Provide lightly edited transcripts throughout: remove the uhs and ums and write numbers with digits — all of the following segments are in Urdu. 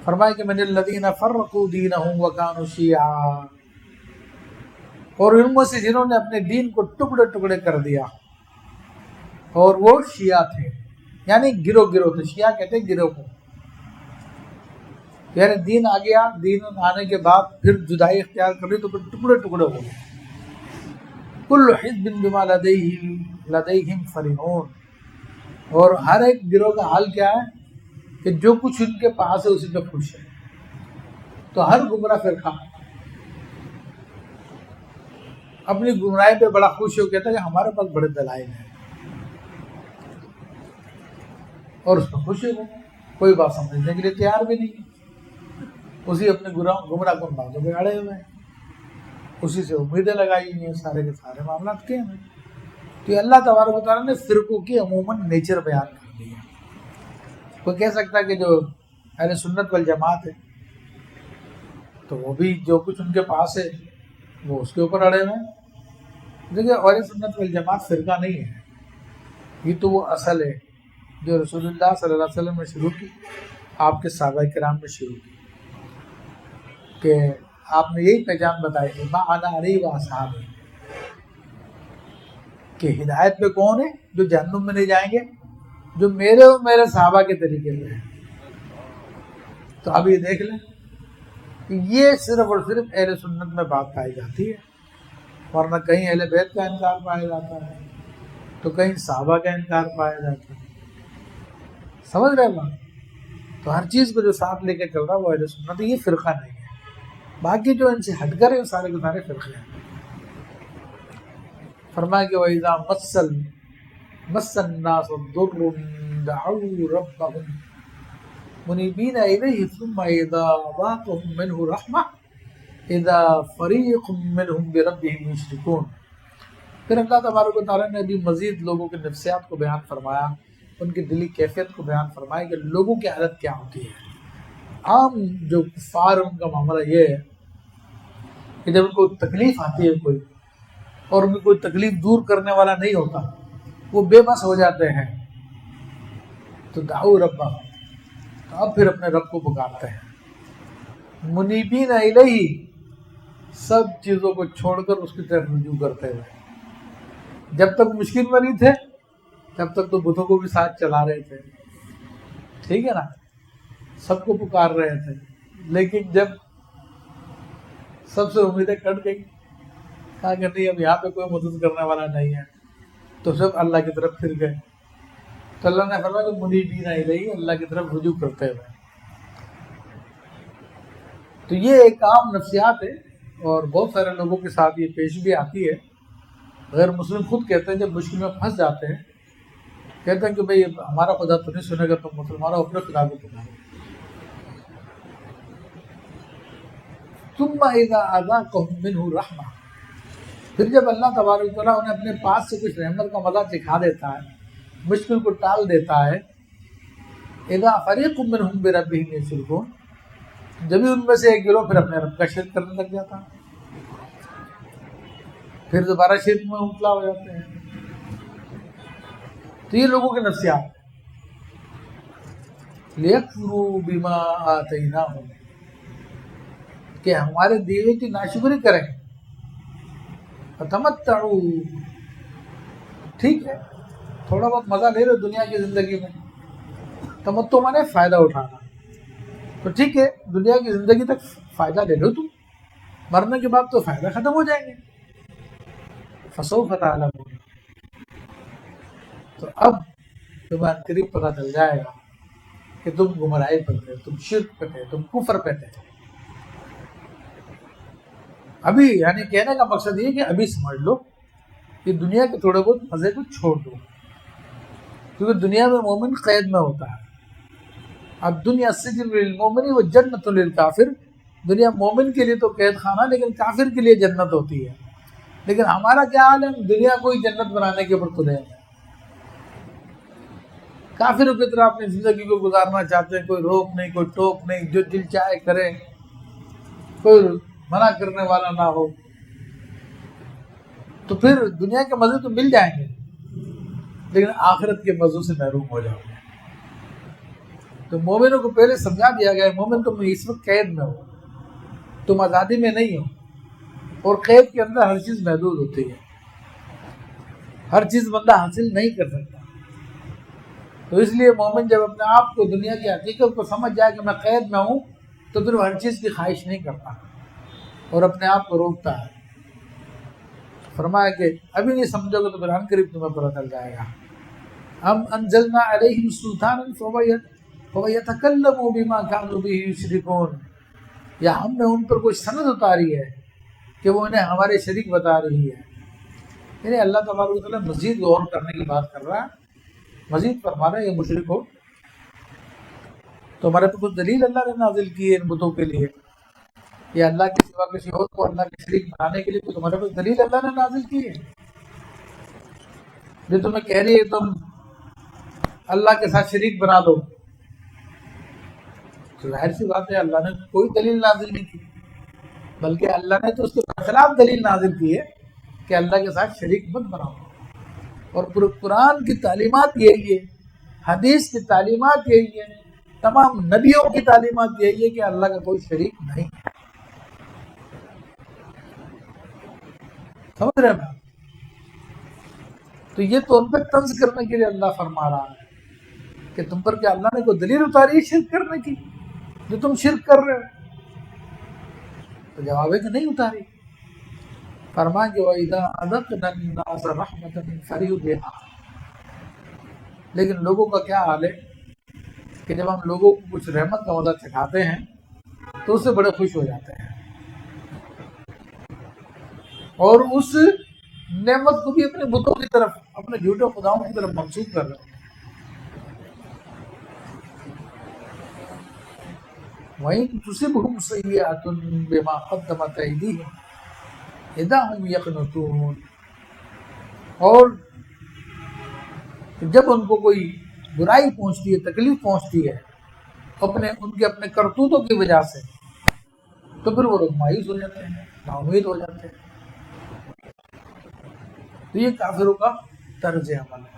فرمایا کہ من الذین فرقوا دینہم وکانوا شیعا، اور ان میں سے جنہوں نے اپنے دین کو ٹکڑے ٹکڑے کر دیا اور وہ شیعہ تھے، یعنی گروہ گروہ تھے. شیعہ کہتے ہیں گروہ کو، یعنی دین آ گیا، دین آنے کے بعد پھر جدائی اختیار کر لی تو پھر ٹکڑے ٹکڑے ہو گئے. کل حزب بما لدیہم فرحون، اور ہر ایک گروہ کا حال کیا ہے کہ جو کچھ ان کے پاس ہے اسی پہ خوش ہے. تو ہر گمراہ فرقہ اپنی گمراہی پہ بڑا خوش ہو کہتا ہے کہ ہمارے پاس بڑے دلائل ہیں، اور اس پہ خوش ہو، کوئی بات سمجھنے کے لیے تیار بھی نہیں ہے. اسی اپنے گمراہ کن باتوں پہ اڑے ہوئے ہیں، اسی سے امیدیں لگائی ہوئی ہیں، سارے کے سارے معاملات کے ہیں. تو یہ اللہ تبارک و تعالیٰ نے فرقوں کی عموماً نیچر بیان کر دی ہے. کوئی کہہ سکتا ہے کہ جو اہل سنت والجماعت ہے تو وہ بھی جو کچھ ان کے پاس ہے وہ اس کے اوپر اڑے ہوئے ہیں. دیکھیے اہل سنت والجماعت فرقہ نہیں ہے، یہ تو وہ اصل ہے جو رسول اللہ صلی اللہ علیہ وسلم نے شروع کی، آپ کے صحابہ کرام نے شروع کی، کہ آپ نے یہی پہچان بتائی تھی ما انا علیہ و اصحابی، کہ ہدایت پہ کون ہے؟ جو جہنم میں نہیں جائیں گے، جو میرے اور میرے صحابہ کے طریقے پہ ہیں. تو اب یہ دیکھ لیں کہ یہ صرف اور صرف اہل سنت میں بات پائی جاتی ہے، ورنہ کہیں اہل بیت کا انکار پایا جاتا ہے تو کہیں صحابہ کا انکار پایا جاتا ہے. سمجھ رہے ہیں؟ تو ہر چیز کو جو ساتھ لے کے چل رہا ہے وہ اہل سنت ہے، یہ فرقہ نہیں ہے. باقی جو ان سے ہٹ کر ہیں سارے کے سارے فرقے ہیں. فرمایا کہ وَإِذَا مَسَّ النَّاسَ ضُرٌّ دَعَوْا رَبَّهُمْ مُنِيبِينَ إِلَيْهِ ثُمَّ إِذَا أَذَاقَهُم مِّنْهُ رَحْمَةً إِذَا فَرِيقٌ مِّنْهُم بِرَبِّهِمْ يُشْرِكُونَ. پھر اللہ تبارک و تعالیٰ نے ابھی مزید لوگوں کے نفسیات کو بیان فرمایا، ان کی دلی کیفیت کو بیان فرمایا کہ لوگوں کی حالت کیا ہوتی ہے. عام جو کفار ان کا معاملہ یہ ہے کہ جب ان کو تکلیف آتی ہے کوئی، اور ان کی کوئی تکلیف دور کرنے والا نہیں ہوتا، وہ بے بس ہو جاتے ہیں. تو دعو ربہ، تو اب پھر اپنے رب کو پکارتے ہیں، منیبین الیہ، سب چیزوں کو چھوڑ کر اس کی طرف رجوع کرتے ہوئے. جب تک مشکل میں نہیں تھے تب تک تو بتوں کو بھی ساتھ چلا رہے تھے، ٹھیک ہے نا، سب کو پکار رہے تھے. لیکن جب سب سے امیدیں کٹ گئی، کہا کہ نہیں اب یہاں پہ کوئی مدد کرنے والا نہیں ہے، تو سب اللہ کی طرف پھر گئے. تو اللہ نے فرمایا کہ منیبین الیہ، اللہ کی طرف رجوع کرتے ہوئے. تو یہ ایک عام نفسیات ہے اور بہت سارے لوگوں کے ساتھ یہ پیش بھی آتی ہے. غیر مسلم خود کہتے ہیں جب مشکل میں پھنس جاتے ہیں، کہتے ہیں کہ بھئی ہمارا خدا تو نہیں سنے گا، تم مسلمانوں اپنے خدا کو پکارو. ثم اذا اذاقهم منه رحمہ، پھر جب اللہ تبارک و تعالیٰ انہیں اپنے پاس سے کچھ رحمت کا مزہ چکھا دیتا ہے، مشکل کو ٹال دیتا ہے، اذا فریق منهم بربهم یشرکون، جبھی ان میں سے ایک گروہ پھر اپنے رب کا شرک کرنے لگ جاتا ہے، پھر دوبارہ شرک میں مبتلا ہو جاتے ہیں. تو یہ لوگوں کے نفسیات. لیکفروا بما آتیناہم، کہ ہمارے دیے کی ناشکری کریں. فتمتعوا، ٹھیک ہے تھوڑا بہت مزہ لے لو دنیا کی زندگی میں، تمتع مانے فائدہ اٹھانا، تو ٹھیک ہے دنیا کی زندگی تک فائدہ لے لو تم، مرنے کے بعد تو فائدہ ختم ہو جائیں گے. فسوف تعلمون، تو اب تمہیں قریب پتہ چل جائے گا کہ تم گمراہی پر تھے، تم شرک پہ تھے، تم کفر پہ تھے. ابھی یعنی کہنے کا مقصد یہ کہ ابھی سمجھ لو کہ دنیا کے تھوڑے بہت مزے کو چھوڑ دو، کیونکہ دنیا میں مومن قید میں ہوتا ہے. اب دنیا سجن للمومن و جنت للکافر، دنیا مومن کے لیے تو قید خانہ، لیکن کافر کے لیے جنت ہوتی ہے. لیکن ہمارا کیا حال ہے، دنیا کو ہی جنت بنانے کے اوپر تلے ہیں. کافروں کی طرح اپنی زندگی کو گزارنا چاہتے ہیں، کوئی روک نہیں، کوئی ٹوک نہیں، جو دل چاہے کرے، کوئی منع کرنے والا نہ ہو. تو پھر دنیا کے مزے تو مل جائیں گے لیکن آخرت کے مزوں سے محروم ہو جاؤ گے. تو مومنوں کو پہلے سمجھا دیا گیا ہے مومن تم اس وقت قید میں ہو، تم آزادی میں نہیں ہو، اور قید کے اندر ہر چیز محدود ہوتی ہے، ہر چیز بندہ حاصل نہیں کر سکتا۔ تو اس لیے مومن جب اپنے آپ کو دنیا کی حقیقت کو سمجھ جائے کہ میں قید میں ہوں تو پھر وہ ہر چیز کی خواہش نہیں کرتا اور اپنے آپ کو روکتا ہے۔ فرمایا کہ ابھی نہیں سمجھو گے تو پھر عنقریب تمہیں پتہ چل جائے گا۔ ہم انزلنا علیہم سلطانا فیتکلموا بما کانوا بہ یشرکون، یا ہم نے ان پر کوئی سند اتاری ہے کہ وہ انہیں ہمارے شریک بتا رہی ہے۔ یعنی اللہ تبارک و تعالیٰ مزید غور کرنے کی بات کر رہا ہے، مزید فرما رہا ہے یہ مشرک ہو تو ہمارے پہ کچھ دلیل اللہ نے نازل کی ہے ان بتوں کے لیے، یا اللہ کے سوا کسی اور کو اللہ کے شریک بنانے کے لیے تو تمہارے پاس دلیل اللہ نے نازل کی ہے جو تمہیں کہہ رہی ہے تم اللہ کے ساتھ شریک بنا دو؟ تو ظاہر سی بات ہے اللہ نے کوئی دلیل نازل نہیں کی، بلکہ اللہ نے تو اس کے خلاف دلیل نازل کی ہے کہ اللہ کے ساتھ شریک مت بناؤ۔ اور پورے قرآن کی تعلیمات یہی ہے، حدیث کی تعلیمات یہی ہے، تمام نبیوں کی تعلیمات یہی ہے کہ اللہ کا کوئی شریک نہیں ہے۔ سمجھ رہے ہیں؟ تو یہ تو ان پہ طنز کرنے کے لیے اللہ فرما رہا ہے کہ تم پر کیا اللہ نے کوئی دلیل اتاری ہے شرک کرنے کی جو تم شرک کر رہے ہو؟ تو جواب ہے کہ نہیں اتاری۔ فرمائیں کہ وَإِذَا أَذَقْنَا النَّاسَ رَحْمَةً فَرِحُوا بِهَا، لیکن لوگوں کا کیا حال ہے کہ جب ہم لوگوں کو کچھ رحمت کا وعدہ چکھاتے ہیں تو اس سے بڑے خوش ہو جاتے ہیں اور اس نعمت کو بھی اپنے بتوں کی طرف، اپنے جھوٹے خداؤں کی طرف منسوخ کر رہے ہیں۔ وَإِن تُصِبْهُمْ سَيِّئَةٌ بِمَا قَدَّمَتْ أَيْدِيهِمْ إِذَا هُمْ يَقْنَطُونَ، اور جب ان کو کوئی برائی پہنچتی ہے، تکلیف پہنچتی ہے ان کے کرتوتوں کی وجہ سے تو پھر وہ لوگ مایوس ہو جاتے ہیں، نا امید ہو جاتے ہیں۔ تو یہ کافروں کا طرز عمل ہے،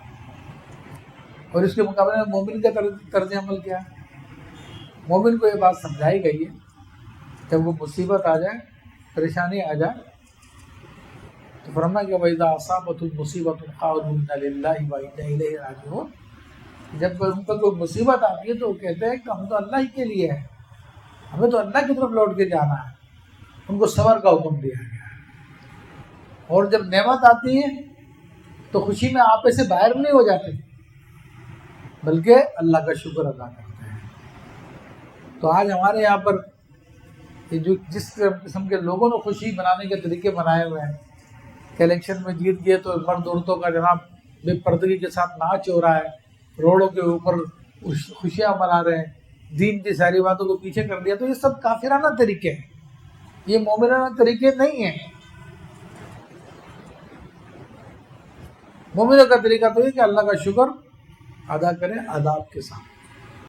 اور اس کے مقابلے میں مومن کا طرز عمل کیا ہے؟ مومن کو یہ بات سمجھائی گئی ہے جب وہ مصیبت آ جائے، پریشانی آ جائے تو فرمایا کہ وَإِذَا أَصَابَتْهُمْ مُصِيبَةٌ قَالُوا إِنَّا لِلَّهِ وَإِنَّا إِلَيْهِ رَاجِعُونَ، جب ان پر کوئی مصیبت آتی ہے تو وہ کہتے ہیں کہ ہم تو اللہ ہی کے لیے ہیں، ہمیں تو اللہ کی طرف لوٹ کے جانا ہے۔ ان کو صبر کا حکم دیا گیا ہے، اور جب نعمت آتی ہے تو خوشی میں آپے سے باہر نہیں ہو جاتے بلکہ اللہ کا شکر ادا کرتے ہیں۔ تو آج ہمارے یہاں پر جس قسم کے لوگوں نے خوشی منانے کے طریقے بنائے ہوئے ہیں کہ الیکشن میں جیت گئے تو مرد عورتوں کا جناب بے پردگی کے ساتھ ناچ ہو رہا ہے، روڈوں کے اوپر خوشیاں منا رہے ہیں، دین کی ساری باتوں کو پیچھے کر دیا، تو یہ سب کافرانہ طریقے ہیں، یہ مومنانہ طریقے نہیں ہیں۔ مومنوں کا طریقہ تو یہ کہ اللہ کا شکر ادا کریں آداب کے ساتھ۔